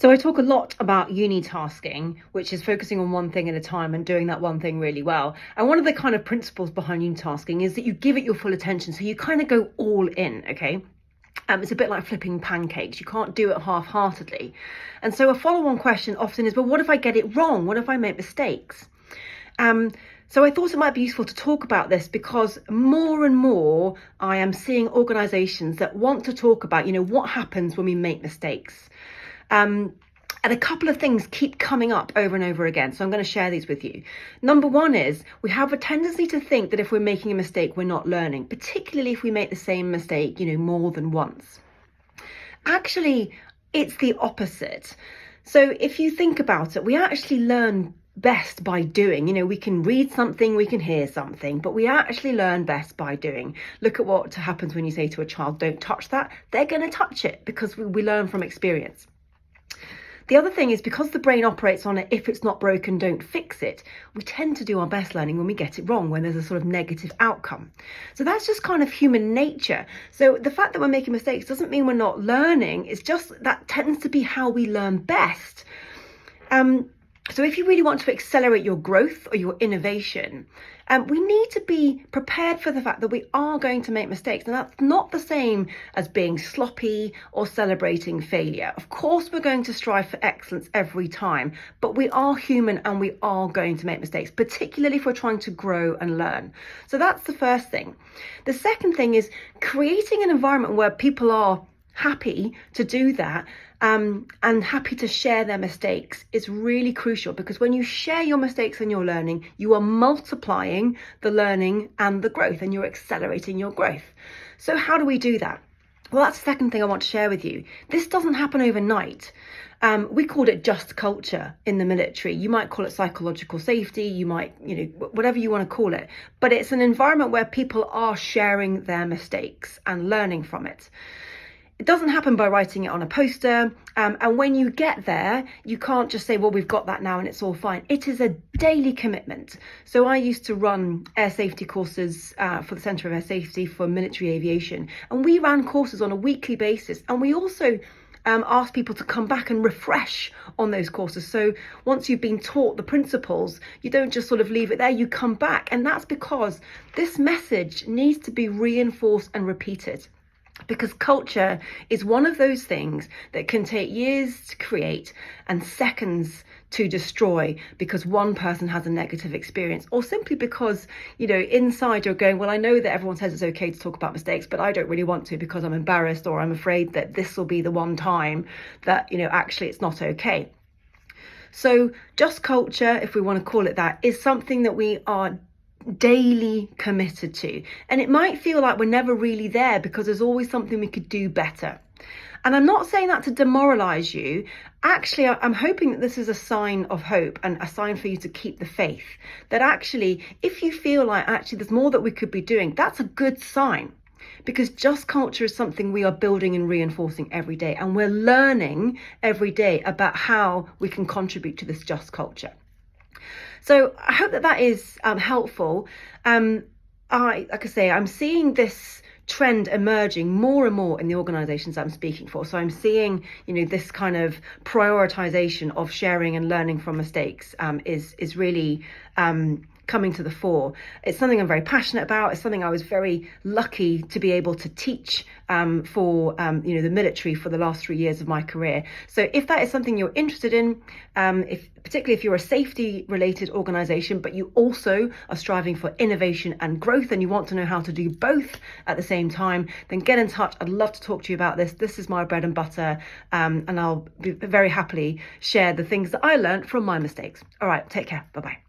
So I talk a lot about unitasking, which is focusing on one thing at a time and doing that one thing really well. And one of the kind of principles behind unitasking is that you give it your full attention. So you kind of go all in, okay? It's a bit like flipping pancakes. You can't do it half-heartedly. And so a follow-on question often is, well, what if I get it wrong? What if I make mistakes? So I thought it might be useful to talk about this because more and more I am seeing organisations that want to talk about, what happens when we make mistakes. And a couple of things keep coming up over and over again. So I'm going to share these with you. Number one is we have a tendency to think that if we're making a mistake, we're not learning, particularly if we make the same mistake, more than once. Actually, it's the opposite. So if you think about it, we actually learn best by doing. We can read something, we can hear something, but we actually learn best by doing. Look at what happens when you say to a child, don't touch that. They're going to touch it because we learn from experience. The other thing is because the brain operates on it, if it's not broken, don't fix it. We tend to do our best learning when we get it wrong, when there's a sort of negative outcome. So that's just kind of human nature. So the fact that we're making mistakes doesn't mean we're not learning. It's just that tends to be how we learn best. So if you really want to accelerate your growth or your innovation, we need to be prepared for the fact that we are going to make mistakes. And that's not the same as being sloppy or celebrating failure. Of course, we're going to strive for excellence every time, but we are human and we are going to make mistakes, particularly if we're trying to grow and learn. So that's the first thing. The second thing is creating an environment where people are happy to do that and happy to share their mistakes is really crucial, because when you share your mistakes and your learning, you are multiplying the learning and the growth, and you're accelerating your growth. So how do we do that? Well, that's the second thing I want to share with you. This doesn't happen overnight. We called it just culture in the military. You might call it psychological safety, you might, whatever you want to call it. But it's an environment where people are sharing their mistakes and learning from it. It doesn't happen by writing it on a poster. And when you get there, you can't just say, well, we've got that now and it's all fine. It is a daily commitment. So I used to run air safety courses for the Centre of Air Safety for military aviation. And we ran courses on a weekly basis. And we also asked people to come back and refresh on those courses. So once you've been taught the principles, you don't just sort of leave it there, you come back. And that's because this message needs to be reinforced and repeated. Because culture is one of those things that can take years to create and seconds to destroy because one person has a negative experience, or simply because, inside you're going, well, I know that everyone says it's okay to talk about mistakes, but I don't really want to because I'm embarrassed, or I'm afraid that this will be the one time that, actually it's not okay. So just culture, if we want to call it that, is something that we are daily committed to, and it might feel like we're never really there because there's always something we could do better. And I'm not saying that to demoralize you. Actually, I'm hoping that this is a sign of hope and a sign for you to keep the faith, that actually if you feel like actually there's more that we could be doing, that's a good sign, because just culture is something we are building and reinforcing every day, and we're learning every day about how we can contribute to this just culture. So I hope that is helpful. Like I say, I'm seeing this trend emerging more and more in the organisations I'm speaking for. So I'm seeing, this kind of prioritisation of sharing and learning from mistakes is really coming to the fore. It's something I'm very passionate about. It's something I was very lucky to be able to teach for the military for the last 3 years of my career. So if that is something you're interested in, particularly if you're a safety related organisation, but you also are striving for innovation and growth and you want to know how to do both at the same time, then get in touch. I'd love to talk to you about this. This is my bread and butter, and I'll very happily share the things that I learned from my mistakes. All right, take care. Bye-bye.